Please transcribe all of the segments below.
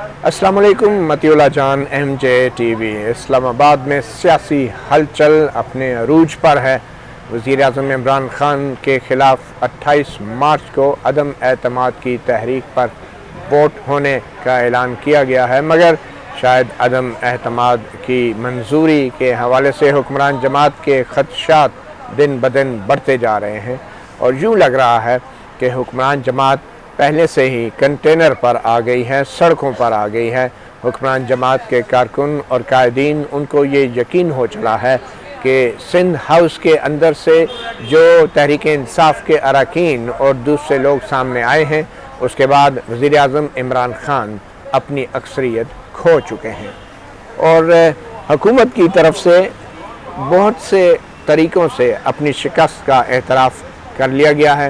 السلام علیکم متی اللہ جان ایم جے ٹی وی اسلام آباد میں سیاسی ہلچل اپنے عروج پر ہے۔ وزیر اعظم عمران خان کے خلاف 28 مارچ کو عدم اعتماد کی تحریک پر ووٹ ہونے کا اعلان کیا گیا ہے، مگر شاید عدم اعتماد کی منظوری کے حوالے سے حکمران جماعت کے خدشات دن بدن بڑھتے جا رہے ہیں، اور یوں لگ رہا ہے کہ حکمران جماعت پہلے سے ہی کنٹینر پر آ گئی ہے، سڑکوں پر آ گئی ہے۔ حکمران جماعت کے کارکن اور قائدین ان کو یہ یقین ہو چلا ہے کہ سندھ ہاؤس کے اندر سے جو تحریک انصاف کے اراکین اور دوسرے لوگ سامنے آئے ہیں، اس کے بعد وزیر اعظم عمران خان اپنی اکثریت کھو چکے ہیں، اور حکومت کی طرف سے بہت سے طریقوں سے اپنی شکست کا اعتراف کر لیا گیا ہے۔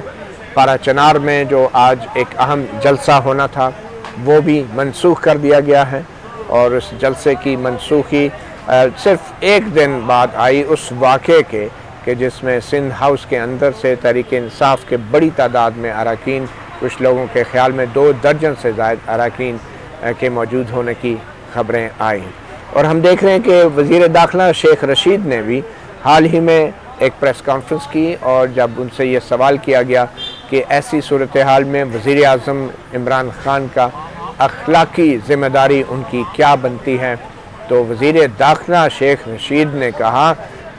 پارا چنار میں جو آج ایک اہم جلسہ ہونا تھا وہ بھی منسوخ کر دیا گیا ہے، اور اس جلسے کی منسوخی صرف ایک دن بعد آئی اس واقعے کے کہ جس میں سندھ ہاؤس کے اندر سے تحریک انصاف کے بڑی تعداد میں اراکین، کچھ لوگوں کے خیال میں 2 درجن سے زائد اراکین کے موجود ہونے کی خبریں آئیں۔ اور ہم دیکھ رہے ہیں کہ وزیر داخلہ شیخ رشید نے بھی حال ہی میں ایک پریس کانفرنس کی، اور جب ان سے یہ سوال کیا گیا کہ ایسی صورتحال میں وزیر اعظم عمران خان کا اخلاقی ذمہ داری ان کی کیا بنتی ہے، تو وزیر داخلہ شیخ رشید نے کہا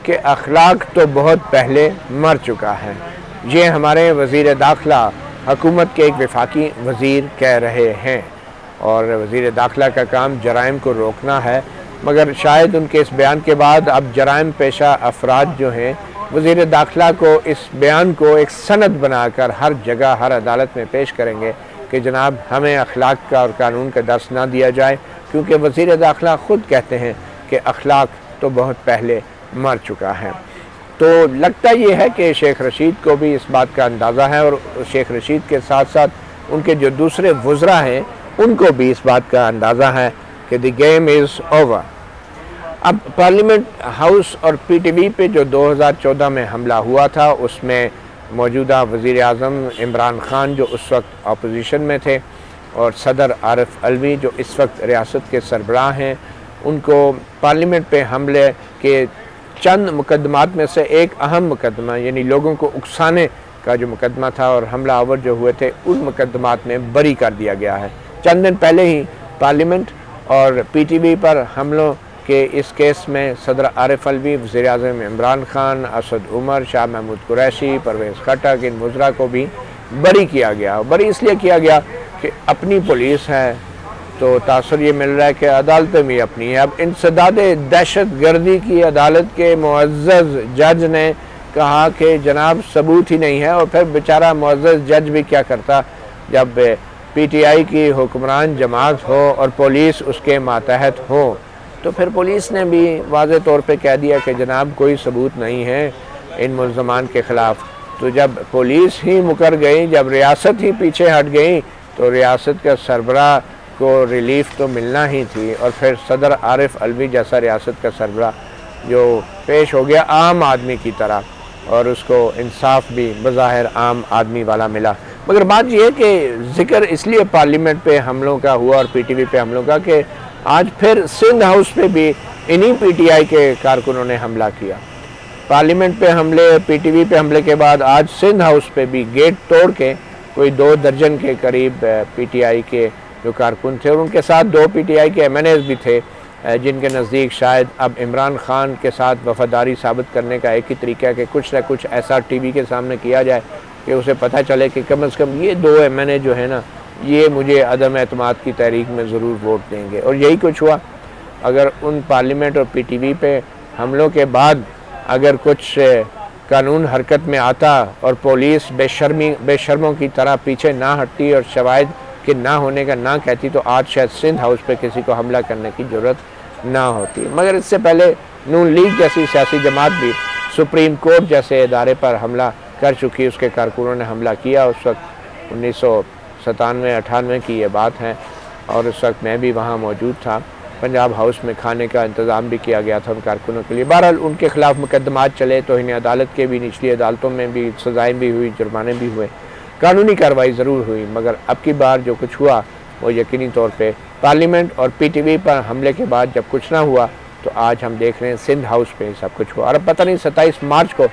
کہ اخلاق تو بہت پہلے مر چکا ہے۔ یہ ہمارے وزیر داخلہ حکومت کے ایک وفاقی وزیر کہہ رہے ہیں، اور وزیر داخلہ کا کام جرائم کو روکنا ہے، مگر شاید ان کے اس بیان کے بعد اب جرائم پیشہ افراد جو ہیں وزیر داخلہ کو اس بیان کو ایک سند بنا کر ہر جگہ ہر عدالت میں پیش کریں گے کہ جناب ہمیں اخلاق کا اور قانون کا درس نہ دیا جائے، کیونکہ وزیر داخلہ خود کہتے ہیں کہ اخلاق تو بہت پہلے مر چکا ہے۔ تو لگتا یہ ہے کہ شیخ رشید کو بھی اس بات کا اندازہ ہے، اور شیخ رشید کے ساتھ ساتھ ان کے جو دوسرے وزراء ہیں ان کو بھی اس بات کا اندازہ ہے کہ دی گیم از اوور۔ اب پارلیمنٹ ہاؤس اور پی ٹی وی پہ جو 2014 میں حملہ ہوا تھا، اس میں موجودہ وزیر اعظم عمران خان جو اس وقت اپوزیشن میں تھے، اور صدر عارف علوی جو اس وقت ریاست کے سربراہ ہیں، ان کو پارلیمنٹ پہ حملے کے چند مقدمات میں سے ایک اہم مقدمہ، یعنی لوگوں کو اکسانے کا جو مقدمہ تھا اور حملہ آور جو ہوئے تھے، ان مقدمات میں بری کر دیا گیا ہے۔ چند دن پہلے ہی پارلیمنٹ اور پی ٹی وی پر حملوں کہ اس کیس میں صدر عارف علوی، وزیر اعظم عمران خان، اسد عمر، شاہ محمود قریشی، پرویز خٹک، ان وزراء کو بھی بری کیا گیا۔ بری اس لیے کیا گیا کہ اپنی پولیس ہے، تو تاثر یہ مل رہا ہے کہ عدالتیں بھی اپنی ہیں۔ اب انسداد دہشت گردی کی عدالت کے معزز جج نے کہا کہ جناب ثبوت ہی نہیں ہے، اور پھر بیچارہ معزز جج بھی کیا کرتا جب پی ٹی آئی کی حکمران جماعت ہو اور پولیس اس کے ماتحت ہو، تو پھر پولیس نے بھی واضح طور پہ کہہ دیا کہ جناب کوئی ثبوت نہیں ہے ان ملزمان کے خلاف۔ تو جب پولیس ہی مکر گئی، جب ریاست ہی پیچھے ہٹ گئی، تو ریاست کا سربراہ کو ریلیف تو ملنا ہی تھی، اور پھر صدر عارف علوی جیسا ریاست کا سربراہ جو پیش ہو گیا عام آدمی کی طرح، اور اس کو انصاف بھی بظاہر عام آدمی والا ملا۔ مگر بات یہ ہے کہ ذکر اس لیے پارلیمنٹ پہ حملوں کا ہوا اور پی ٹی وی پہ حملوں کا کہ آج پھر سندھ ہاؤس پہ بھی انہی پی ٹی آئی کے کارکنوں نے حملہ کیا۔ پارلیمنٹ پہ حملے، پی ٹی وی پہ حملے کے بعد آج سندھ ہاؤس پہ بھی گیٹ توڑ کے کوئی 2 درجن کے قریب پی ٹی آئی کے جو کارکن تھے، اور ان کے ساتھ 2 پی ٹی آئی کے ایم این ایز بھی تھے، جن کے نزدیک شاید اب عمران خان کے ساتھ وفاداری ثابت کرنے کا ایک ہی طریقہ ہے کہ کچھ نہ کچھ ایسا ٹی وی کے سامنے کیا جائے کہ اسے پتہ چلے کہ کم از کم یہ 2 ایم این اے جو ہے نا، یہ مجھے عدم اعتماد کی تحریک میں ضرور ووٹ دیں گے۔ اور یہی کچھ ہوا۔ اگر ان پارلیمنٹ اور پی ٹی وی پہ حملوں کے بعد اگر کچھ قانون حرکت میں آتا اور پولیس بے شرموں کی طرح پیچھے نہ ہٹتی اور شواہد کے نہ ہونے کا نہ کہتی، تو آج شاید سندھ ہاؤس پہ کسی کو حملہ کرنے کی ضرورت نہ ہوتی۔ مگر اس سے پہلے نون لیگ جیسی سیاسی جماعت بھی سپریم کورٹ جیسے ادارے پر حملہ کر چکی، اس کے کارکنوں نے حملہ کیا۔ اس وقت 1997-98 کی یہ بات ہے، اور اس وقت میں بھی وہاں موجود تھا۔ پنجاب ہاؤس میں کھانے کا انتظام بھی کیا گیا تھا ان کارکنوں کے لیے۔ بہرحال ان کے خلاف مقدمات چلے، توہین عدالت کے بھی، نچلی عدالتوں میں بھی سزائیں بھی ہوئی، جرمانے بھی ہوئے، قانونی کارروائی ضرور ہوئی، مگر اب کی بار جو کچھ ہوا وہ یقینی طور پہ پارلیمنٹ اور پی ٹی وی پر حملے کے بعد جب کچھ نہ ہوا تو آج ہم دیکھ رہے ہیں سندھ ہاؤس پہ سب کچھ ہوا. اور اب پتہ نہیں 27 مارچ کو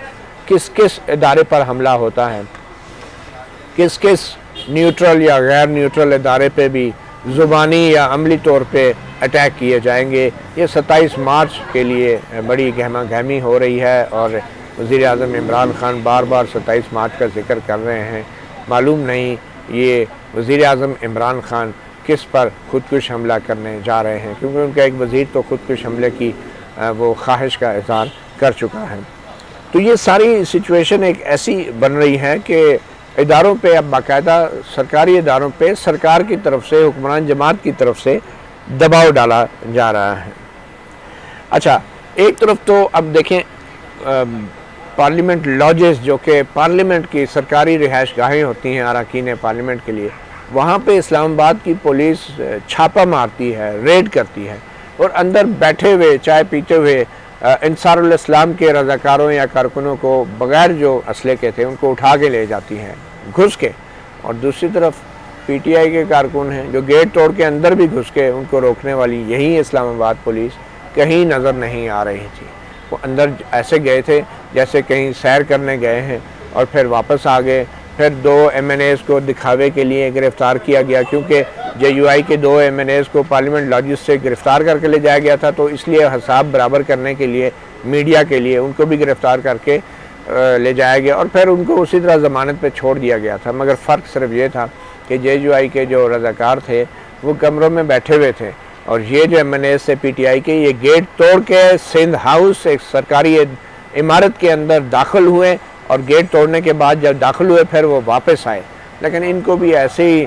کس کس ادارے پر حملہ ہوتا ہے, کس کس نیوٹرل یا غیر نیوٹرل ادارے پہ بھی زبانی یا عملی طور پہ اٹیک کیے جائیں گے. یہ 27 مارچ کے لیے بڑی گہما گہمی ہو رہی ہے اور وزیر اعظم عمران خان بار بار 27 مارچ کا ذکر کر رہے ہیں. معلوم نہیں یہ وزیر اعظم عمران خان کس پر خودکش حملہ کرنے جا رہے ہیں, کیونکہ ان کا ایک وزیر تو خودکش حملے کی وہ خواہش کا اظہار کر چکا ہے. تو یہ ساری سچویشن ایک ایسی بن رہی ہے کہ اداروں پہ اب باقاعدہ سرکاری اداروں پہ سرکار کی طرف سے, حکمران جماعت کی طرف سے دباؤ ڈالا جا رہا ہے. اچھا, ایک طرف تو اب دیکھیں پارلیمنٹ لاجز جو کہ پارلیمنٹ کی سرکاری رہائش گاہیں ہوتی ہیں اراکین پارلیمنٹ کے لیے, وہاں پہ اسلام آباد کی پولیس چھاپہ مارتی ہے, ریڈ کرتی ہے اور اندر بیٹھے ہوئے چائے پیتے ہوئے انصار الاسلام کے رضاکاروں یا کارکنوں کو بغیر جو اسلحے کے تھے ان کو اٹھا کے لے جاتی ہیں گھس کے. اور دوسری طرف پی ٹی آئی کے کارکن ہیں جو گیٹ توڑ کے اندر بھی گھس کے ان کو روکنے والی یہی اسلام آباد پولیس کہیں نظر نہیں آ رہی تھی. وہ اندر ایسے گئے تھے جیسے کہیں سیر کرنے گئے ہیں اور پھر واپس آ گئے. پھر 2 ایم این ایز کو دکھاوے کے لیے گرفتار کیا گیا, کیونکہ جے یو آئی کے 2 ایم این ایز کو پارلیمنٹ لاجز سے گرفتار کر کے لے جایا گیا تھا, تو اس لیے حساب برابر کرنے کے لیے میڈیا کے لیے ان کو بھی گرفتار کر کے لے جایا گیا اور پھر ان کو اسی طرح ضمانت پہ چھوڑ دیا گیا تھا. مگر فرق صرف یہ تھا کہ جے یو آئی کے جو رضاکار تھے وہ کمروں میں بیٹھے ہوئے تھے اور یہ جو ایم این ایز سے پی ٹی آئی کے یہ گیٹ توڑ کے سندھ ہاؤس ایک سرکاری عمارت کے اندر داخل ہوئے اور گیٹ توڑنے کے بعد جب داخل ہوئے پھر وہ واپس آئے. لیکن ان کو بھی ایسے ہی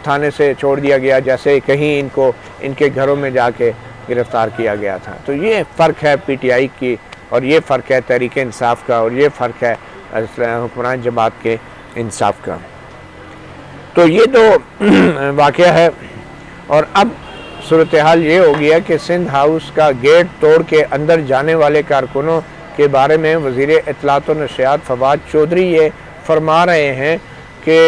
تھانے سے چھوڑ دیا گیا جیسے کہیں ان کو ان کے گھروں میں جا کے گرفتار کیا گیا تھا. تو یہ فرق ہے پی ٹی آئی کی اور یہ فرق ہے تحریک انصاف کا اور یہ فرق ہے حکمران جماعت کے انصاف کا. تو یہ تو واقعہ ہے. اور اب صورتحال یہ ہو گیا کہ سندھ ہاؤس کا گیٹ توڑ کے اندر جانے والے کارکنوں کے بارے میں وزیر اطلاعات و نشریات فواد چودھری یہ فرما رہے ہیں کہ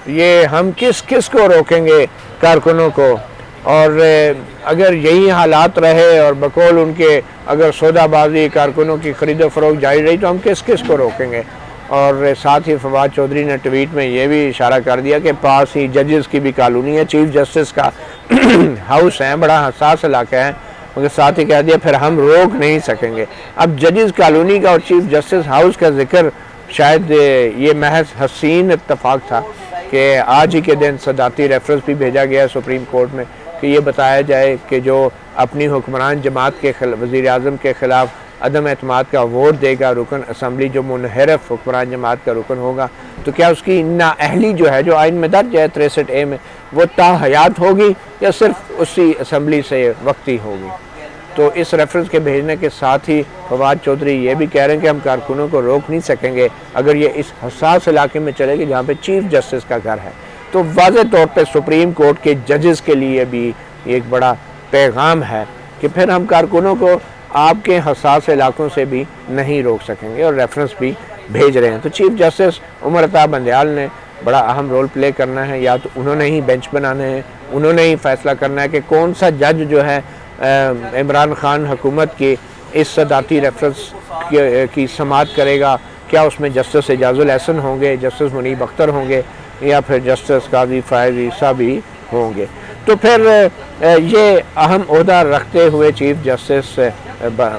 یہ ہم کس کس کو روکیں گے کارکنوں کو, اور اگر یہی حالات رہے اور بقول ان کے اگر سودا بازی کارکنوں کی خرید و فروخت جاری رہی تو ہم کس کس کو روکیں گے. اور ساتھ ہی فواد چودھری نے ٹویٹ میں یہ بھی اشارہ کر دیا کہ پاس ہی ججز کی بھی کالونی ہے, چیف جسٹس کا ہاؤس ہے, بڑا حساس علاقہ ہے, مگر ساتھ ہی کہہ دیا پھر ہم روک نہیں سکیں گے. اب ججز کالونی کا اور چیف جسٹس ہاؤس کا ذکر شاید یہ محض حسین اتفاق تھا کہ آج ہی کے دن صدارتی ریفرنس بھی بھیجا گیا سپریم کورٹ میں کہ یہ بتایا جائے کہ جو اپنی حکمران جماعت کے وزیر اعظم کے خلاف عدم اعتماد کا ووٹ دے گا رکن اسمبلی, جو منحرف حکمران جماعت کا رکن ہوگا, تو کیا اس کی نااہلی جو ہے جو آئین میں درج ہے 63A میں وہ تا حیات ہوگی یا صرف اسی اسمبلی سے وقتی ہوگی. تو اس ریفرنس کے بھیجنے کے ساتھ ہی فواد چودھری یہ بھی کہہ رہے ہیں کہ ہم کارکنوں کو روک نہیں سکیں گے اگر یہ اس حساس علاقے میں چلے گی جہاں پہ چیف جسٹس کا گھر ہے. تو واضح طور پہ سپریم کورٹ کے ججز کے لیے بھی ایک بڑا پیغام ہے کہ پھر ہم کارکنوں کو آپ کے حساس علاقوں سے بھی نہیں روک سکیں گے, اور ریفرنس بھی بھیج رہے ہیں. تو چیف جسٹس عمر عطا بندیال نے بڑا اہم رول پلے کرنا ہے, یا تو انہوں نے ہی بینچ بنانے ہیں, انہوں نے ہی فیصلہ کرنا ہے کہ کون سا جج جو ہے عمران خان حکومت کی اس صدارتی ریفرنس کی سماعت کرے گا. کیا اس میں جسٹس اعجاز الاحسن ہوں گے, جسٹس منیب اختر ہوں گے, یا پھر جسٹس قاضی فائز عیسیٰ بھی ہوں گے. تو پھر یہ اہم عہدہ رکھتے ہوئے چیف جسٹس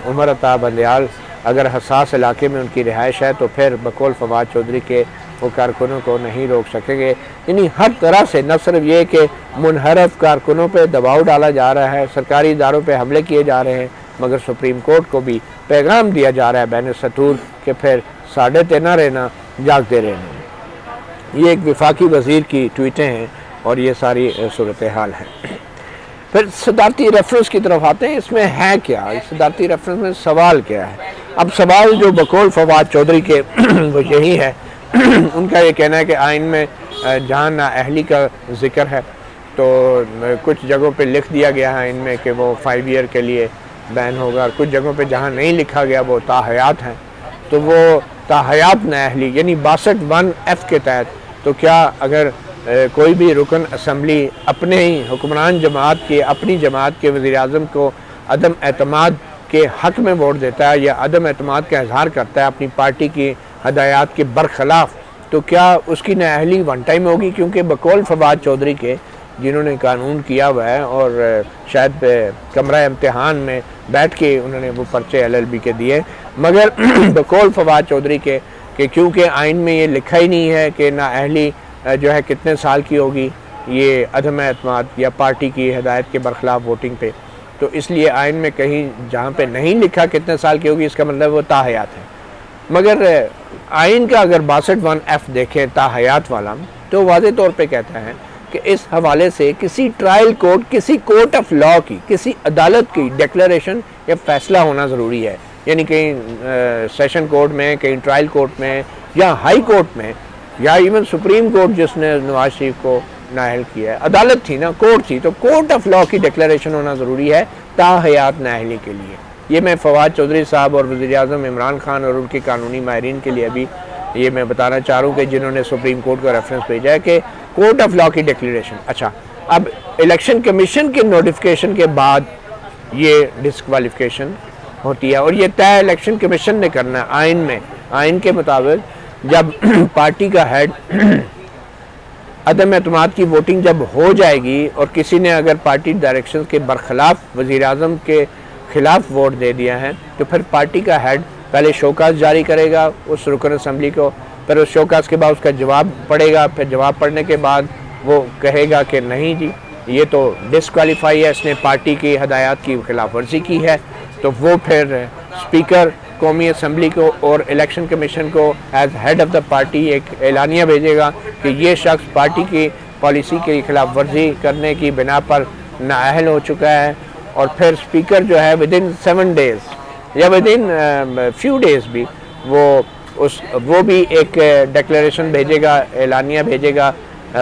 عمر عطا بندیال اگر حساس علاقے میں ان کی رہائش ہے تو پھر بقول فواد چودھری کے وہ کارکنوں کو نہیں روک سکیں گے. یعنی ہر طرح سے نہ صرف یہ کہ منحرف کارکنوں پہ دباؤ ڈالا جا رہا ہے, سرکاری اداروں پہ حملے کیے جا رہے ہیں, مگر سپریم کورٹ کو بھی پیغام دیا جا رہا ہے بین السطور کہ پھر ساڑھے تے نہ رہنا, جاگتے رہنا. یہ ایک وفاقی وزیر کی ٹویٹیں ہیں اور یہ ساری صورتحال ہے. پھر صدارتی ریفرنس کی طرف آتے ہیں. اس میں ہے کیا, اس صدارتی ریفرنس میں سوال کیا ہے؟ اب سوال جو بقول فواد چودھری کے وہ یہی ہے, ان کا یہ کہنا ہے کہ آئین میں جہاں نااہلی کا ذکر ہے تو کچھ جگہوں پہ لکھ دیا گیا ہے ان میں کہ وہ 5 ایئر کے لیے بین ہوگا, اور کچھ جگہوں پہ جہاں نہیں لکھا گیا وہ تاحیات ہیں. تو وہ تاحیات نااہلی یعنی 62(1)F کے تحت, تو کیا اگر کوئی بھی رکن اسمبلی اپنے ہی حکمران جماعت کے اپنی جماعت کے وزیر اعظم کو عدم اعتماد کے حق میں ووٹ دیتا ہے یا عدم اعتماد کا اظہار کرتا ہے اپنی پارٹی کی ہدایات کے برخلاف، تو کیا اس کی نااہلی ون ٹائم ہوگی؟ کیونکہ بقول فواد چودھری کے، جنہوں نے قانون کیا ہوا ہے اور شاید کمرہ امتحان میں بیٹھ کے انہوں نے وہ پرچے LLB کے دیے، مگر بقول فواد چودھری کے کہ کیونکہ آئین میں یہ لکھا ہی نہیں ہے کہ نااہلی جو ہے کتنے سال کی ہوگی، یہ عدم اعتماد یا پارٹی کی ہدایت کے برخلاف ووٹنگ پہ، تو اس لیے آئین میں کہیں جہاں پہ نہیں لکھا کتنے سال کی ہوگی اس کا مطلب وہ تاحیات ہے۔ مگر آئین کا اگر 62(1)(f) دیکھیں تاحیات والا، تو واضح طور پہ کہتا ہے کہ اس حوالے سے کسی ٹرائل کورٹ، کسی کورٹ آف لاء کی، کسی عدالت کی ڈیکلیریشن یا فیصلہ ہونا ضروری ہے، یعنی کہیں سیشن کورٹ میں، کہیں ٹرائل کورٹ میں یا ہائی کورٹ میں یا ایون سپریم کورٹ جس نے نواز شریف کو نااہل کیا ہے، عدالت تھی نا، کورٹ تھی، تو کورٹ آف لاء کی ڈیکلیریشن ہونا ضروری ہے تاحیات نااہلی کے لیے۔ یہ میں فواد چودھری صاحب اور وزیر اعظم عمران خان اور ان کے قانونی ماہرین کے لیے بھی یہ میں بتانا چاہ رہا ہوں کہ جنہوں نے سپریم کورٹ کا ریفرنس بھیجا ہے کہ کورٹ آف لاء کی ڈیکلیریشن۔ اچھا، اب الیکشن کمیشن کے نوٹیفیکیشن کے بعد یہ ڈسکوالیفیکیشن ہوتی ہے اور یہ طے الیکشن کمیشن نے کرنا ہے آئین میں۔ آئین کے مطابق جب پارٹی کا ہیڈ عدم اعتماد کی ووٹنگ جب ہو جائے گی اور کسی نے اگر پارٹی ڈائریکشن کے برخلاف وزیر اعظم کے خلاف ووٹ دے دیا ہے تو پھر پارٹی کا ہیڈ پہلے شوکاز جاری کرے گا اس رکن اسمبلی کو، پھر اس شوکاز کے بعد اس کا جواب پڑے گا، پھر جواب پڑھنے کے بعد وہ کہے گا کہ نہیں جی یہ تو ڈسکوالیفائی ہے، اس نے پارٹی کی ہدایات کی خلاف ورزی کی ہے، تو وہ پھر اسپیکر قومی اسمبلی کو اور الیکشن کمیشن کو as head of the party ایک اعلانیہ بھیجے گا کہ یہ شخص پارٹی کی پالیسی کی خلاف ورزی کرنے کی بنا پر نااہل ہو چکا ہے، اور پھر اسپیکر جو ہے ودن 7 days یا ودن فیو ڈیز بھی وہ بھی ایک ڈیکلیریشن بھیجے گا، اعلانیہ بھیجے گا،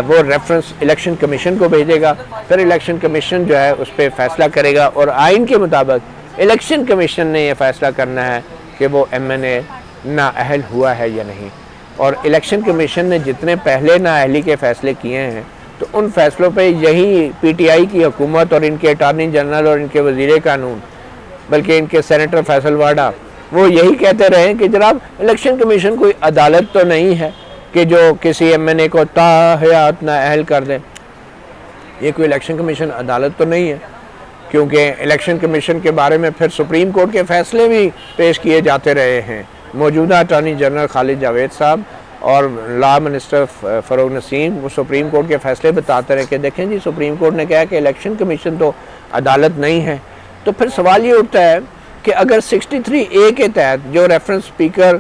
وہ ریفرنس الیکشن کمیشن کو بھیجے گا، پھر الیکشن کمیشن جو ہے اس پہ فیصلہ کرے گا، اور آئین کے مطابق الیکشن کمیشن نے یہ فیصلہ کرنا ہے کہ وہ MNA نااہل ہوا ہے یا نہیں۔ اور الیکشن کمیشن نے جتنے پہلے نااہلی کے فیصلے کیے ہیں تو ان فیصلوں پہ یہی PTI کی حکومت اور ان کے اٹارنی جنرل اور ان کے وزیر قانون، بلکہ ان کے سینیٹر فیصل واڈا، وہ یہی کہتے رہے ہیں کہ جناب الیکشن کمیشن کوئی عدالت تو نہیں ہے کہ جو کسی MNA کو تاحیات نااہل کر دیں۔ یہ کوئی الیکشن کمیشن عدالت تو نہیں ہے، کیونکہ الیکشن کمیشن کے بارے میں پھر سپریم کورٹ کے فیصلے بھی پیش کیے جاتے رہے ہیں۔ موجودہ اٹارنی جنرل خالد جاوید صاحب اور لا منسٹر فروغ نسیم وہ سپریم کورٹ کے فیصلے بتاتے رہے کہ دیکھیں جی سپریم کورٹ نے کہا کہ الیکشن کمیشن تو عدالت نہیں ہے۔ تو پھر سوال یہ اٹھتا ہے کہ اگر 63A کے تحت جو ریفرنس اسپیکر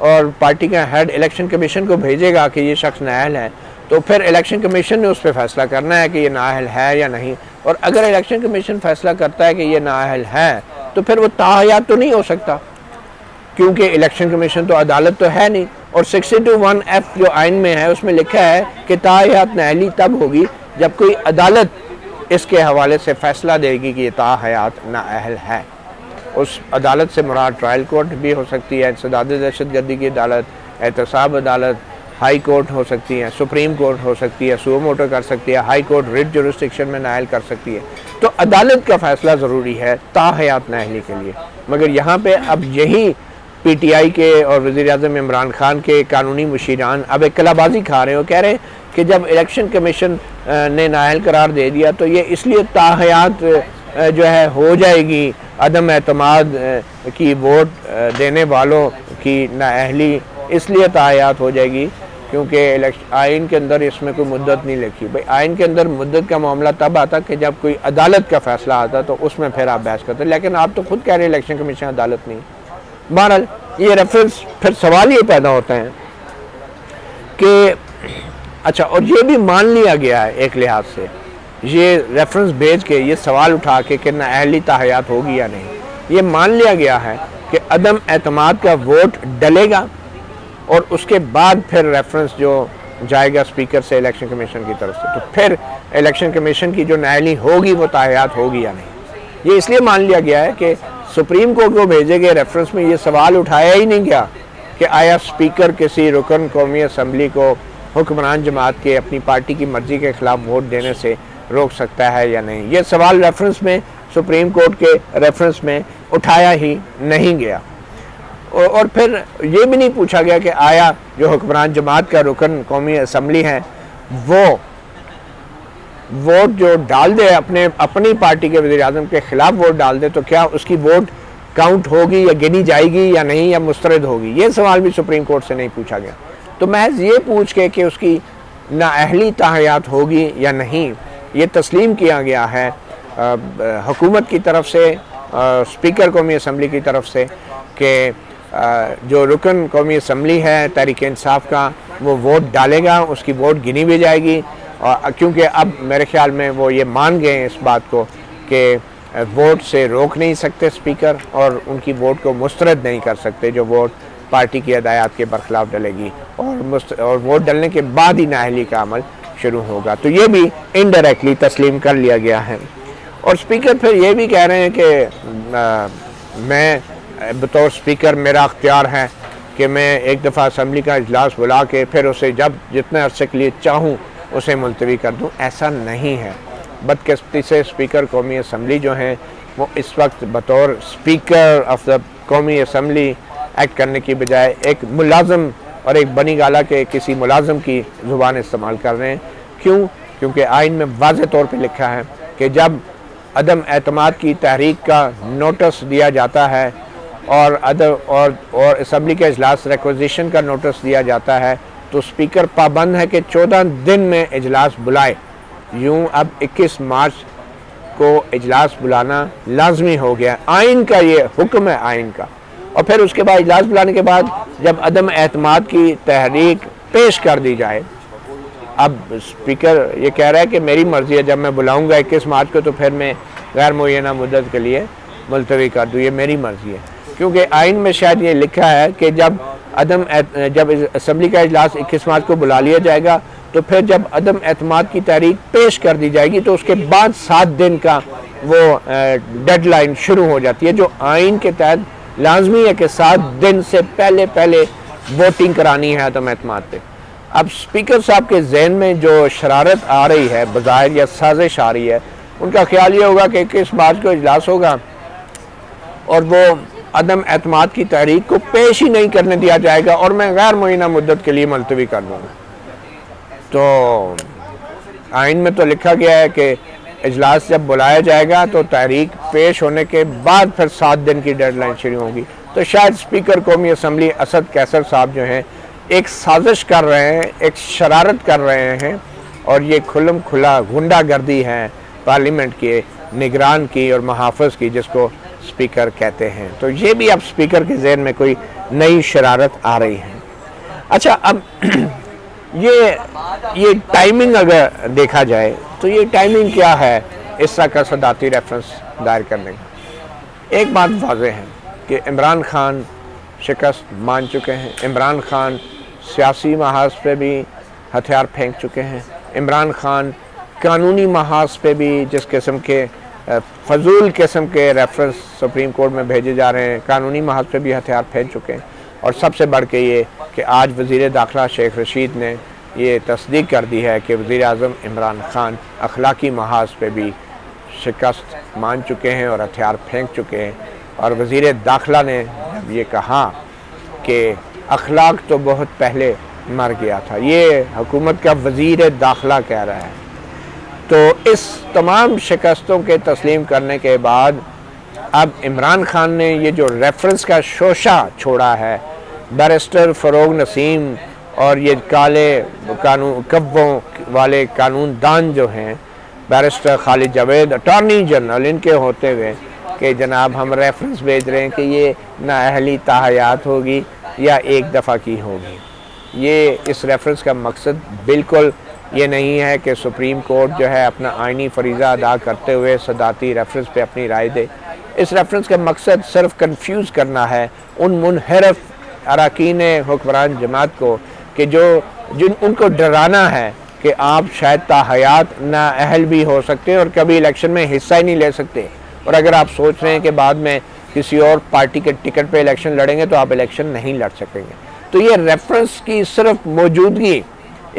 اور پارٹی کا ہیڈ الیکشن کمیشن کو بھیجے گا کہ یہ شخص نااہل ہے، تو پھر الیکشن کمیشن نے اس پہ فیصلہ کرنا ہے کہ یہ نااہل ہے یا نہیں، اور اگر الیکشن کمیشن فیصلہ کرتا ہے کہ یہ نااہل ہے تو پھر وہ تاحیات تو نہیں ہو سکتا، کیونکہ الیکشن کمیشن تو عدالت تو ہے نہیں، اور 62(1)(f) جو آئین میں ہے اس میں لکھا ہے کہ تاحیات نااہلی تب ہوگی جب کوئی عدالت اس کے حوالے سے فیصلہ دے گی کہ یہ تاحیات نااہل ہے۔ اس عدالت سے مراد ٹرائل کورٹ بھی ہو سکتی ہے، انسداد دہشت گردی کی عدالت، احتساب عدالت، ہائی کورٹ ہو سکتی ہے، سپریم کورٹ ہو سکتی ہے، سو موٹو کر سکتی ہے، ہائی کورٹ ریٹ جورسڈکشن میں نااہل کر سکتی ہے۔ تو عدالت کا فیصلہ ضروری ہے تاحیات نااہلی کے لیے، مگر یہاں پہ اب یہی PTI کے اور وزیر اعظم عمران خان کے قانونی مشیران اب ایک کلا بازی کھا رہے ہیں، وہ کہہ رہے ہیں کہ جب الیکشن کمیشن نے نااہل قرار دے دیا تو یہ اس لیے تاحیات جو ہے ہو جائے گی، عدم اعتماد کی ووٹ دینے والوں کی نااہلی اس لیے تاحیات ہو جائے گی کیونکہ آئین کے اندر اس میں کوئی مدت نہیں لکھی۔ بھائی آئین کے اندر مدت کا معاملہ تب آتا کہ جب کوئی عدالت کا فیصلہ آتا تو اس میں پھر آپ بحث کرتے، لیکن آپ تو خود کہہ رہے ہیں الیکشن کمیشن عدالت نہیں۔ بہرحال یہ ریفرنس پھر سوال یہ پیدا ہوتا ہے کہ اچھا، اور یہ بھی مان لیا گیا ہے ایک لحاظ سے، یہ ریفرنس بھیج کے یہ سوال اٹھا کے کہ نااہلی تاحیات ہوگی یا نہیں، یہ مان لیا گیا ہے کہ عدم اعتماد کا ووٹ ڈلے گا اور اس کے بعد پھر ریفرنس جو جائے گا اسپیکر سے الیکشن کمیشن کی طرف سے، تو پھر الیکشن کمیشن کی جو نااہلی ہوگی وہ تاحیات ہوگی یا نہیں۔ یہ اس لیے مان لیا گیا ہے کہ سپریم کورٹ کو بھیجے گئے ریفرنس میں یہ سوال اٹھایا ہی نہیں گیا کہ آیا اسپیکر کسی رکن قومی اسمبلی کو حکمران جماعت کے اپنی پارٹی کی مرضی کے خلاف ووٹ دینے سے روک سکتا ہے یا نہیں. یہ سوال ریفرنس میں سپریم کورٹ کے ریفرنس میں اٹھایا ہی نہیں گیا. اور پھر یہ بھی نہیں پوچھا گیا کہ آیا جو حکمران جماعت کا رکن قومی اسمبلی ہے وہ ووٹ جو ڈال دے اپنی پارٹی کے وزیر اعظم کے خلاف ووٹ ڈال دے تو کیا اس کی ووٹ کاؤنٹ ہوگی یا گنی جائے گی یا نہیں یا مسترد ہوگی. یہ سوال بھی سپریم کورٹ سے نہیں پوچھا گیا. تو محض یہ پوچھ کے کہ اس کی نااہلی تاحیات ہوگی یا نہیں یہ تسلیم کیا گیا ہے حکومت کی طرف سے, اسپیکر قومی اسمبلی کی طرف سے, کہ جو رکن قومی اسمبلی ہے تحریک انصاف کا وہ ووٹ ڈالے گا, اس کی ووٹ گنی بھی جائے گی. کیونکہ اب میرے خیال میں وہ یہ مان گئے ہیں اس بات کو کہ ووٹ سے روک نہیں سکتے اسپیکر اور ان کی ووٹ کو مسترد نہیں کر سکتے جو ووٹ پارٹی کی ہدایات کے برخلاف ڈلے گی, اور ووٹ ڈلنے کے بعد ہی نااہلی کا عمل شروع ہوگا. تو یہ بھی انڈائریکٹلی تسلیم کر لیا گیا ہے. اور اسپیکر پھر یہ بھی کہہ رہے ہیں کہ میں بطور اسپیکر میرا اختیار ہے کہ میں ایک دفعہ اسمبلی کا اجلاس بلا کے پھر اسے جتنے عرصے کے لیے چاہوں اسے ملتوی کر دوں. ایسا نہیں ہے. بدقسمتی سے اسپیکر قومی اسمبلی جو ہیں وہ اس وقت بطور اسپیکر آف دا قومی اسمبلی ایکٹ کرنے کی بجائے ایک ملازم اور ایک بنی گالہ کے کسی ملازم کی زبان استعمال کر رہے ہیں. کیوں؟ کیونکہ آئین میں واضح طور پہ لکھا ہے کہ جب عدم اعتماد کی تحریک کا نوٹس دیا جاتا ہے اور اسمبلی کے اجلاس ریکوزیشن کا نوٹس دیا جاتا ہے تو اسپیکر پابند ہے کہ 14 دن میں اجلاس بلائے. یوں اب 21 مارچ کو اجلاس بلانا لازمی ہو گیا. آئین کا یہ حکم ہے, آئین کا. اور پھر اس کے بعد اجلاس بلانے کے بعد جب عدم اعتماد کی تحریک پیش کر دی جائے, اب اسپیکر یہ کہہ رہا ہے کہ میری مرضی ہے, جب میں بلاؤں گا 21 مارچ کو تو پھر میں غیر معینہ مدت کے لیے ملتوی کر دوں, یہ میری مرضی ہے. کیونکہ آئین میں شاید یہ لکھا ہے کہ جب اسمبلی کا اجلاس 21 مارچ کو بلا لیا جائے گا تو پھر جب عدم اعتماد کی تحریک پیش کر دی جائے گی تو اس کے بعد 7 دن کا وہ ڈیڈ لائن شروع ہو جاتی ہے, جو آئین کے تحت لازمی ہے کہ 7 دن سے پہلے ووٹنگ کرانی ہے عدم اعتماد پہ. اب اسپیکر صاحب کے ذہن میں جو شرارت آ رہی ہے بظاہر یا سازش آ رہی ہے, ان کا خیال یہ ہوگا کہ 21 مارچ کو اجلاس ہوگا اور وہ عدم اعتماد کی تحریک کو پیش ہی نہیں کرنے دیا جائے گا اور میں غیر معینہ مدت کے لیے ملتوی کر دوں گا. تو آئین میں تو لکھا گیا ہے کہ اجلاس جب بلایا جائے گا تو تحریک پیش ہونے کے بعد پھر 7 دن کی ڈیڈ لائن شروع ہوگی. تو شاید اسپیکر قومی اسمبلی اسد کیسر صاحب جو ہیں ایک سازش کر رہے ہیں, ایک شرارت کر رہے ہیں, اور یہ کھلم کھلا غنڈہ گردی ہے پارلیمنٹ کے نگران کی اور محافظ کی, جس کو اسپیکر کہتے ہیں. تو یہ بھی اب اسپیکر کے ذہن میں کوئی نئی شرارت آ رہی ہے. اچھا, اب یہ ٹائمنگ اگر دیکھا جائے تو یہ ٹائمنگ کیا ہے اس طرح کا صدارتی ریفرنس دائر کرنے کا؟ ایک بات واضح ہے کہ عمران خان شکست مان چکے ہیں. عمران خان سیاسی محاذ پہ بھی ہتھیار پھینک چکے ہیں. عمران خان قانونی محاذ پہ بھی جس قسم کے فضول قسم کے ریفرنس سپریم کورٹ میں بھیجے جا رہے ہیں, قانونی محاذ پہ بھی ہتھیار پھینک چکے ہیں. اور سب سے بڑھ کے یہ کہ آج وزیر داخلہ شیخ رشید نے یہ تصدیق کر دی ہے کہ وزیر اعظم عمران خان اخلاقی محاذ پہ بھی شکست مان چکے ہیں اور ہتھیار پھینک چکے ہیں. اور وزیر داخلہ نے جب یہ کہا کہ اخلاق تو بہت پہلے مر گیا تھا, یہ حکومت کا وزیر داخلہ کہہ رہا ہے. تو اس تمام شکستوں کے تسلیم کرنے کے بعد اب عمران خان نے یہ جو ریفرنس کا شوشہ چھوڑا ہے, بیرسٹر فروغ نسیم اور یہ کالے کبوں والے قانون دان جو ہیں, بیرسٹر خالد جاوید اٹارنی جنرل, ان کے ہوتے ہوئے کہ جناب ہم ریفرنس بھیج رہے ہیں کہ یہ نااہلی تاحیات ہوگی یا ایک دفعہ کی ہوگی. یہ اس ریفرنس کا مقصد بالکل یہ نہیں ہے کہ سپریم کورٹ جو ہے اپنا آئینی فریضہ ادا کرتے ہوئے صدارتی ریفرنس پہ اپنی رائے دے. اس ریفرنس کا مقصد صرف کنفیوز کرنا ہے ان منحرف اراکین حکمران جماعت کو کہ جن ان کو ڈرانا ہے کہ آپ شاید تاحیات نااہل بھی ہو سکتے ہیں اور کبھی الیکشن میں حصہ ہی نہیں لے سکتے, اور اگر آپ سوچ رہے ہیں کہ بعد میں کسی اور پارٹی کے ٹکٹ پہ الیکشن لڑیں گے تو آپ الیکشن نہیں لڑ سکیں گے. تو یہ ریفرنس کی صرف موجودگی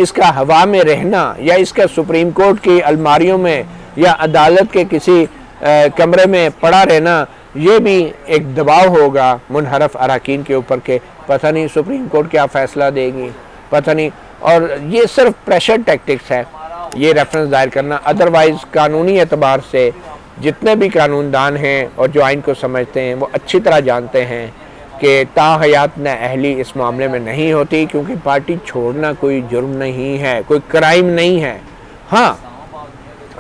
اس کا ہوا میں رہنا یا اس کا سپریم کورٹ کی الماریوں میں یا عدالت کے کسی کمرے میں پڑا رہنا، یہ بھی ایک دباؤ ہوگا منحرف اراکین کے اوپر کہ پتہ نہیں سپریم کورٹ کیا فیصلہ دے گی، پتہ نہیں. اور یہ صرف پریشر ٹیکٹکس ہے یہ ریفرنس دائر کرنا. ادروائز قانونی اعتبار سے جتنے بھی قانون دان ہیں اور جو آئین کو سمجھتے ہیں وہ اچھی طرح جانتے ہیں کہ تاحیات نااہلی اس معاملے میں نہیں ہوتی، کیونکہ پارٹی چھوڑنا کوئی جرم نہیں ہے، کوئی کرائم نہیں ہے. ہاں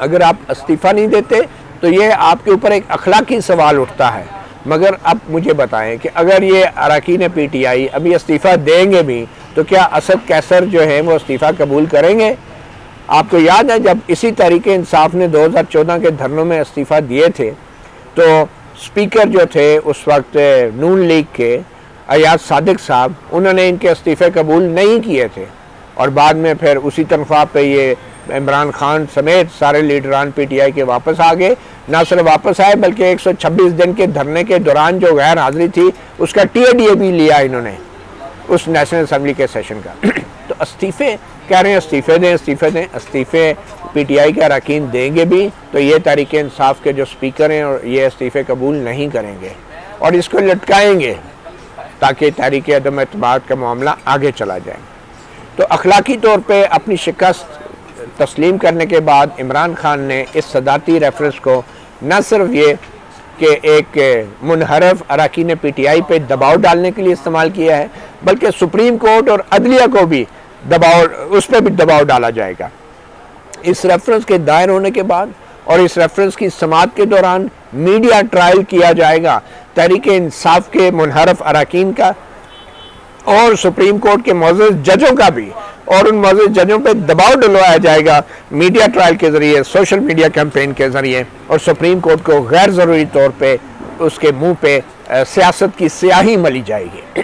اگر آپ استعفیٰ نہیں دیتے تو یہ آپ کے اوپر ایک اخلاقی سوال اٹھتا ہے. مگر اب مجھے بتائیں کہ اگر یہ اراکین پی ٹی آئی ابھی استعفیٰ دیں گے بھی تو کیا اسد کیسر جو ہیں وہ استعفیٰ قبول کریں گے؟ آپ کو یاد ہے جب اسی تحریک انصاف نے 2014 کے دھرنوں میں استعفیٰ دیے تھے تو اسپیکر جو تھے اس وقت نون لیگ کے ایاز صادق صاحب، انہوں نے ان کے استعفے قبول نہیں کیے تھے، اور بعد میں پھر اسی تنخواہ پہ یہ عمران خان سمیت سارے لیڈران پی ٹی آئی کے واپس آ گئے. نہ صرف واپس آئے بلکہ 126 دن کے دھرنے کے دوران جو غیر حاضری تھی اس کا ٹی اے ڈی اے بھی لیا انہوں نے اس نیشنل اسمبلی کے سیشن کا. تو استعفے کہہ رہے ہیں استعفے دیں. استعفے پی ٹی آئی کے اراکین دیں گے بھی تو یہ تحریک انصاف کے جو اسپیکر ہیں اور یہ استعفے قبول نہیں کریں گے اور اس کو لٹکائیں گے تاکہ تحریک عدم اعتماد کا معاملہ آگے چلا جائے. تو اخلاقی طور پہ اپنی شکست تسلیم کرنے کے بعد عمران خان نے اس صدارتی ریفرنس کو نہ صرف یہ کہ ایک منحرف اراکین پی ٹی آئی پہ دباؤ ڈالنے کے لیے استعمال کیا ہے، بلکہ سپریم کورٹ اور عدلیہ کو بھی اس پہ بھی دباؤ ڈالا جائے گا. اس ریفرنس کے دائر ہونے کے بعد اور اس ریفرنس کی سماعت کے دوران میڈیا ٹرائل کیا جائے گا تحریک انصاف کے منحرف اراکین کا اور سپریم کورٹ کے معزز ججوں کا بھی، اور ان معزز ججوں پہ دباؤ ڈلوایا جائے گا میڈیا ٹرائل کے ذریعے، سوشل میڈیا کیمپین کے ذریعے، اور سپریم کورٹ کو غیر ضروری طور پہ اس کے منہ پہ سیاست کی سیاہی ملی جائے گی.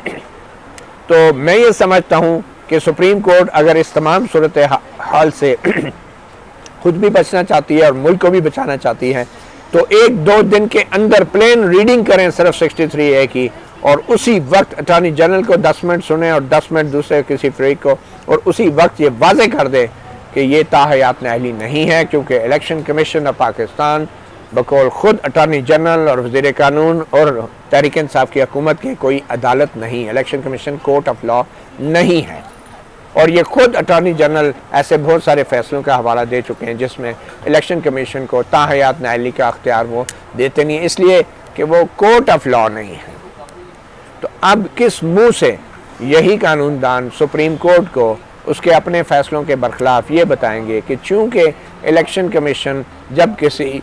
تو میں یہ سمجھتا ہوں کہ سپریم کورٹ اگر اس تمام صورتحال سے خود بھی بچنا چاہتی ہے اور ملک کو بھی بچانا چاہتی ہے تو 1-2 دن کے اندر پلین ریڈنگ کریں صرف 63A کی، اور اسی وقت اٹارنی جنرل کو 10 منٹ سنیں اور 10 منٹ دوسرے کسی فریق کو، اور اسی وقت یہ واضح کر دے کہ یہ تاحیات نااہلی نہیں ہے، کیونکہ الیکشن کمیشن آف پاکستان بقول خود اٹارنی جنرل اور وزیر قانون اور تحریک انصاف کی حکومت کی کوئی عدالت نہیں. Election commission court of law نہیں ہے، اور یہ خود اٹارنی جنرل ایسے بہت سارے فیصلوں کا حوالہ دے چکے ہیں جس میں الیکشن کمیشن کو تاحیات نااہلی کا اختیار وہ دیتے نہیں، اس لیے کہ وہ کورٹ آف لا نہیں ہے. تو اب کس منہ سے یہی قانون دان سپریم کورٹ کو اس کے اپنے فیصلوں کے برخلاف یہ بتائیں گے کہ چونکہ الیکشن کمیشن جب کسی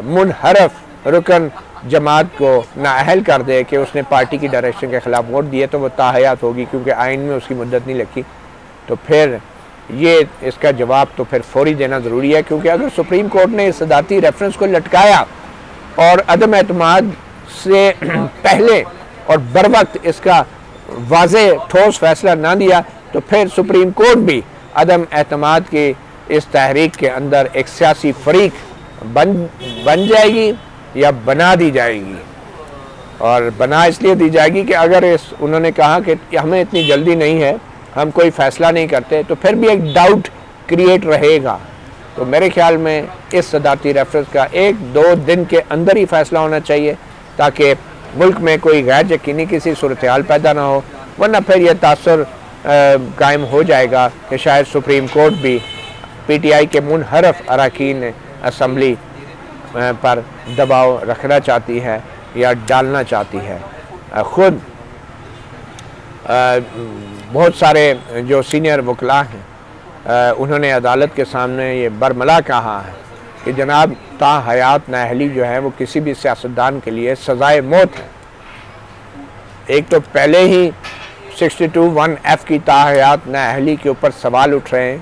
منحرف رکن جماعت کو نااہل کر دے کہ اس نے پارٹی کی ڈائریکشن کے خلاف ووٹ دیے تو وہ تاحیات ہوگی، کیونکہ آئین میں اس کی مدت نہیں لکھی. تو پھر یہ اس کا جواب تو پھر فوری دینا ضروری ہے، کیونکہ اگر سپریم کورٹ نے اس صدارتی ریفرنس کو لٹکایا اور عدم اعتماد سے پہلے اور بروقت اس کا واضح ٹھوس فیصلہ نہ دیا تو پھر سپریم کورٹ بھی عدم اعتماد کی اس تحریک کے اندر ایک سیاسی فریق بن جائے گی یا بنا دی جائے گی. اور بنا اس لیے دی جائے گی کہ اگر انہوں نے کہا کہ ہمیں اتنی جلدی نہیں ہے، ہم کوئی فیصلہ نہیں کرتے، تو پھر بھی ایک ڈاؤٹ کریٹ رہے گا. تو میرے خیال میں اس صدارتی ریفرنس کا 1-2 دن کے اندر ہی فیصلہ ہونا چاہیے تاکہ ملک میں کوئی غیر یقینی کسی صورتحال پیدا نہ ہو، ورنہ پھر یہ تاثر قائم ہو جائے گا کہ شاید سپریم کورٹ بھی پی ٹی آئی کے منحرف اراکین اسمبلی پر دباؤ رکھنا چاہتی ہے یا ڈالنا چاہتی ہے. خود بہت سارے جو سینئر وکلاء ہیں انہوں نے عدالت کے سامنے یہ برملا کہا ہے کہ جناب تاحیات نااہلی جو ہے وہ کسی بھی سیاستدان کے لیے سزائے موت ہے. ایک تو پہلے ہی 62(1)(f) کی تاحیات نااہلی کے اوپر سوال اٹھ رہے ہیں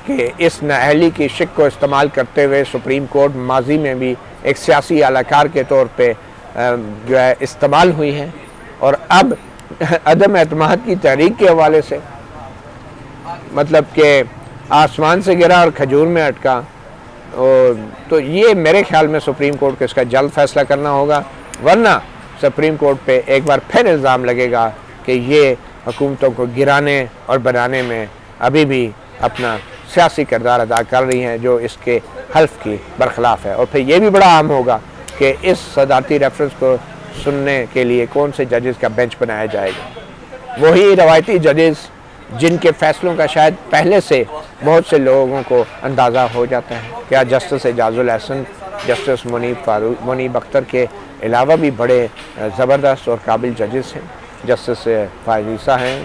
کہ اس نااہلی کی شق کو استعمال کرتے ہوئے سپریم کورٹ ماضی میں بھی ایک سیاسی اعلی کار کے طور پہ جو ہے استعمال ہوئی ہے، اور اب عدم اعتماد کی تحریک کے حوالے سے مطلب کہ آسمان سے گرا اور کھجور میں اٹکا. تو یہ میرے خیال میں سپریم کورٹ کو اس کا جلد فیصلہ کرنا ہوگا، ورنہ سپریم کورٹ پہ ایک بار پھر الزام لگے گا کہ یہ حکومتوں کو گرانے اور بنانے میں ابھی بھی اپنا سیاسی کردار ادا کر رہی ہیں جو اس کے حلف کی برخلاف ہے. اور پھر یہ بھی بڑا اہم ہوگا کہ اس صدارتی ریفرنس کو سننے کے لیے کون سے ججز کا بینچ بنایا جائے گا. وہی روایتی ججز جن کے فیصلوں کا شاید پہلے سے بہت سے لوگوں کو اندازہ ہو جاتا ہے. کیا جسٹس اعجاز الحسن، جسٹس منیب اختر کے علاوہ بھی بڑے زبردست اور قابل ججز ہیں. جسٹس فائز عیسیٰ ہیں،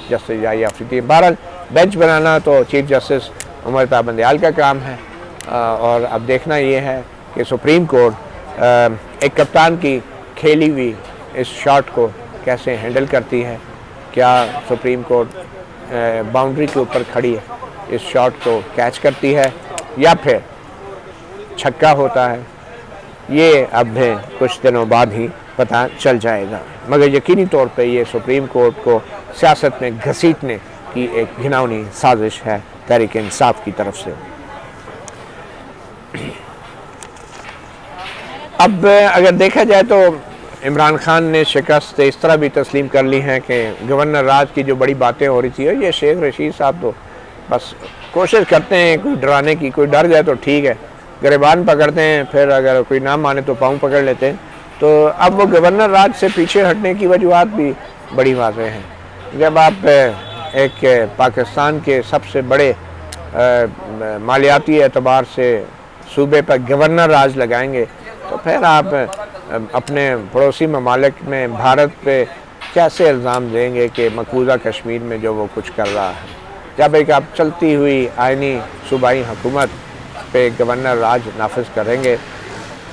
جسٹس یحییٰ آفریدی. بہرحال بینچ بنانا تو چیف جسٹس عمر پابندیال کا کام ہے. اور اب دیکھنا یہ ہے کہ سپریم کورٹ ایک کپتان کی کھیلی ہوئی اس شاٹ کو کیسے ہینڈل کرتی ہے. کیا سپریم کورٹ باؤنڈری کے اوپر کھڑی اس شاٹ کو کیچ کرتی ہے یا پھر چھکا ہوتا ہے. یہ اب بھی کچھ دنوں بعد ہی پتہ چل جائے گا. مگر یقینی طور پہ یہ سپریم کورٹ کو سیاست میں گھسیٹنے کی ایک گھناؤنی سازش ہے تحریک انصاف کی طرف سے. اب اگر دیکھا جائے تو عمران خان نے شکست اس طرح بھی تسلیم کر لی ہے کہ گورنر راج کی جو بڑی باتیں ہو رہی تھی، اور یہ شیخ رشید صاحب تو بس کوشش کرتے ہیں کوئی ڈرانے کی، کوئی ڈر جائے تو ٹھیک ہے، گریبان پکڑتے ہیں، پھر اگر کوئی نہ مانے تو پاؤں پکڑ لیتے ہیں. تو اب وہ گورنر راج سے پیچھے ہٹنے کی وجوہات بھی بڑی واضح ہیں. جب آپ ایک پاکستان کے سب سے بڑے مالیاتی اعتبار سے صوبے پر گورنر راج لگائیں گے تو پھر آپ اپنے پڑوسی ممالک میں بھارت پہ کیسے الزام دیں گے کہ مقبوضہ کشمیر میں جو وہ کچھ کر رہا ہے. جب ایک آپ چلتی ہوئی آئینی صوبائی حکومت پہ گورنر راج نافذ کریں گے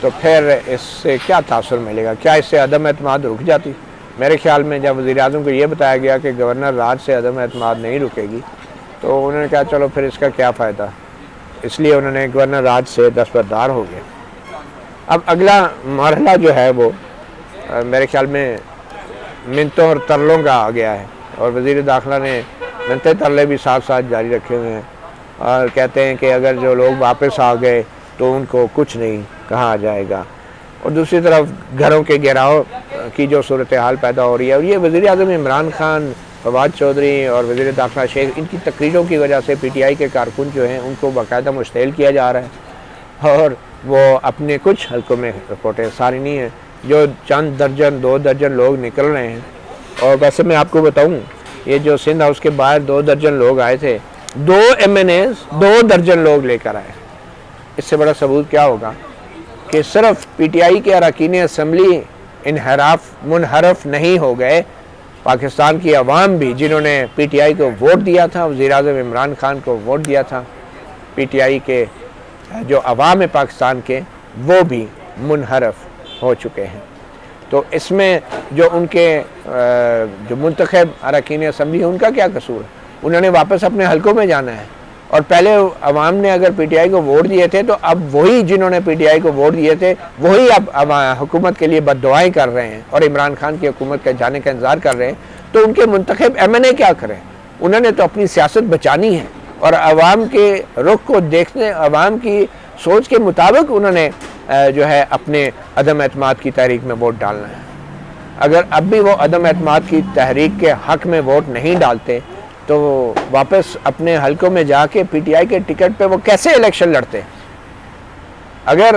تو پھر اس سے کیا تاثر ملے گا؟ کیا اس سے عدم اعتماد رک جاتی؟ میرے خیال میں جب وزیر اعظم کو یہ بتایا گیا کہ گورنر راج سے عدم اعتماد نہیں رکے گی تو انہوں نے کہا چلو پھر اس کا کیا فائدہ، اس لیے انہوں نے گورنر راج سے دستبردار ہو گئے. اب اگلا مرحلہ جو ہے وہ میرے خیال میں منتوں اور ترلوں کا آ گیا ہے، اور وزیر داخلہ نے منتے ترلے بھی ساتھ ساتھ جاری رکھے ہوئے ہیں اور کہتے ہیں کہ اگر جو لوگ واپس آ گئے تو ان کو کچھ نہیں کہا جائے گا. اور دوسری طرف گھروں کے گھیراؤ کی جو صورتحال پیدا ہو رہی ہے، اور یہ وزیر اعظم عمران خان، فواد چودھری اور وزیر داخلہ شیخ، ان کی تقریروں کی وجہ سے پی ٹی آئی کے کارکن جو ہیں ان کو باقاعدہ مشتعل کیا جا رہا ہے، اور وہ اپنے کچھ حلقوں میں رپورٹیں ساری نہیں ہیں، جو چند درجن 2 درجن لوگ نکل رہے ہیں. اور ویسے میں آپ کو بتاؤں، یہ جو سندھ ہاؤس کے باہر 2 درجن لوگ آئے تھے، 2 MNAs 2 درجن لوگ لے کر آئے. اس سے بڑا ثبوت کیا ہوگا کہ صرف پی ٹی آئی کے اراکین اسمبلی منحرف نہیں ہو گئے، پاکستان کی عوام بھی جنہوں نے پی ٹی آئی کو ووٹ دیا تھا، وزیر اعظم عمران خان کو ووٹ دیا تھا، پی ٹی آئی کے جو عوام پاکستان کے وہ بھی منحرف ہو چکے ہیں. تو اس میں جو ان کے جو منتخب اراکین اسمبلی ہیں ان کا کیا قصور ہے؟ انہوں نے واپس اپنے حلقوں میں جانا ہے. اور پہلے عوام نے اگر پی ٹی آئی کو ووٹ دیے تھے تو اب وہی جنہوں نے پی ٹی آئی کو ووٹ دیے تھے وہی اب حکومت کے لیے بد دعائیں کر رہے ہیں اور عمران خان کی حکومت کے جانے کا انتظار کر رہے ہیں. تو ان کے منتخب MNA کیا کریں؟ انہوں نے تو اپنی سیاست بچانی ہے اور عوام کے رخ کو دیکھنے، عوام کی سوچ کے مطابق انہوں نے جو ہے اپنے عدم اعتماد کی تحریک میں ووٹ ڈالنا ہے. اگر اب بھی وہ عدم اعتماد کی تحریک کے حق میں ووٹ نہیں ڈالتے تو واپس اپنے حلقوں میں جا کے پی ٹی آئی کے ٹکٹ پہ وہ کیسے الیکشن لڑتے؟ اگر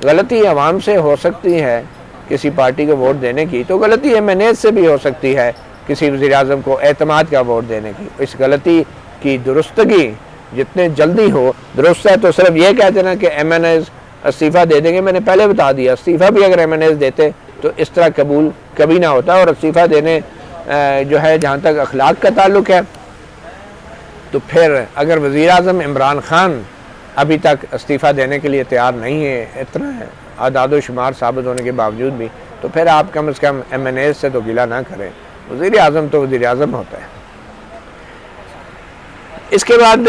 غلطی عوام سے ہو سکتی ہے کسی پارٹی کو ووٹ دینے کی تو غلطی MNA سے بھی ہو سکتی ہے کسی وزیر اعظم کو اعتماد کا ووٹ دینے کی. اس غلطی کی درستگی جتنے جلدی ہو درست ہے. تو صرف یہ کہتے نا کہ MNAs استعفیٰ دے دیں گے، میں نے پہلے بتا دیا استعفیٰ بھی اگر MNAs دیتے تو اس طرح قبول کبھی نہ ہوتا. اور استعفیٰ دینے جو ہے جہاں تک اخلاق کا تعلق ہے تو پھر اگر وزیر اعظم عمران خان ابھی تک استعفیٰ دینے کے لیے تیار نہیں ہے، اتنا ہے اعداد و شمار ثابت ہونے کے باوجود بھی، تو پھر آپ کم از کم MNAs سے تو گلہ نہ کریں. وزیر اعظم تو وزیر اعظم ہوتا ہے. اس کے بعد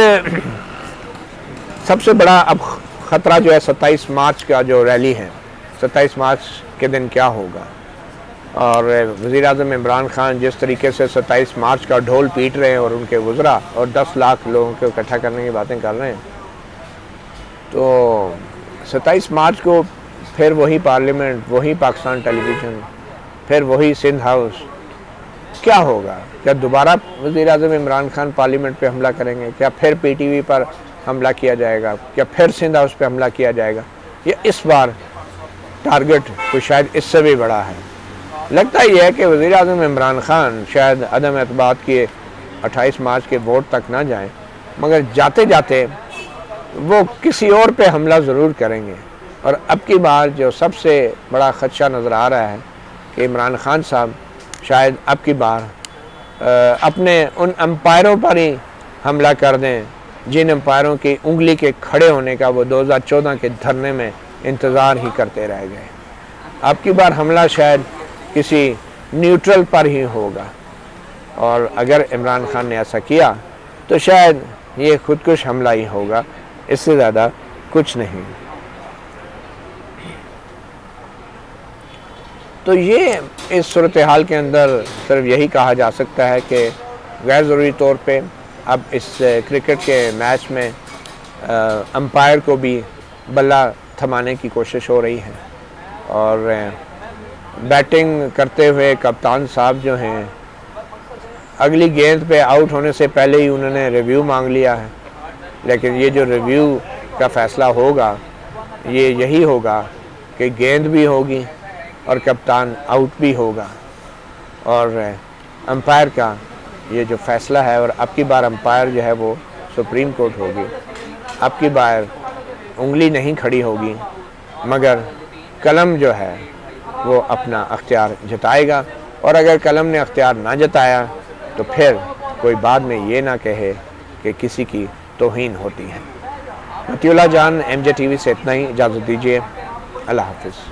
سب سے بڑا اب خطرہ جو ہے 27 مارچ کا جو ریلی ہے، 27 مارچ کے دن کیا ہوگا. اور وزیر اعظم عمران خان جس طریقے سے 27 مارچ کا ڈھول پیٹ رہے ہیں اور ان کے وزراء اور 10 لاکھ لوگوں کو اکٹھا کرنے کی باتیں کر رہے ہیں، تو 27 مارچ کو پھر وہی پارلیمنٹ، وہی پاکستان ٹیلی ویژن، پھر وہی سندھ ہاؤس، کیا ہوگا؟ کیا دوبارہ وزیر اعظم عمران خان پارلیمنٹ پہ حملہ کریں گے؟ کیا پھر پی ٹی وی پر حملہ کیا جائے گا؟ کیا پھر سندھ ہاؤس پہ حملہ کیا جائے گا؟ یا اس بار ٹارگٹ کوئی شاید اس سے بھی بڑا ہے؟ لگتا یہ ہے کہ وزیر اعظم عمران خان شاید عدم اعتماد کے 28 مارچ کے ووٹ تک نہ جائیں، مگر جاتے جاتے وہ کسی اور پہ حملہ ضرور کریں گے۔ اور اب کی بار جو سب سے بڑا خدشہ نظر آ رہا ہے کہ عمران خان صاحب شاید اب کی بار اپنے ان امپائروں پر ہی حملہ کر دیں جن امپائروں کی انگلی کے کھڑے ہونے کا وہ 2014 کے دھرنے میں انتظار ہی کرتے رہ گئے۔ اب کی بار حملہ شاید کسی نیوٹرل پر ہی ہوگا، اور اگر عمران خان نے ایسا کیا تو شاید یہ خودکش حملہ ہی ہوگا، اس سے زیادہ کچھ نہیں۔ تو یہ اس صورتحال کے اندر صرف یہی کہا جا سکتا ہے کہ غیر ضروری طور پہ اب اس کرکٹ کے میچ میں امپائر کو بھی بلہ تھمانے کی کوشش ہو رہی ہے، اور بیٹنگ کرتے ہوئے کپتان صاحب جو ہیں اگلی گیند پہ آؤٹ ہونے سے پہلے ہی انہوں نے ریویو مانگ لیا ہے، لیکن یہ جو ریویو کا فیصلہ ہوگا یہ یہی ہوگا کہ گیند بھی ہوگی اور کپتان آؤٹ بھی ہوگا، اور امپائر کا یہ جو فیصلہ ہے، اور اب کی بار امپائر جو ہے وہ سپریم کورٹ ہوگی، اب کی بار انگلی نہیں کھڑی ہوگی مگر قلم جو ہے وہ اپنا اختیار جتائے گا، اور اگر قلم نے اختیار نہ جتایا تو پھر کوئی بعد میں یہ نہ کہے کہ کسی کی توہین ہوتی ہے۔ مطیع اللہ جان، ایم جے ٹی وی سے اتنا ہی، اجازت دیجیے، اللہ حافظ۔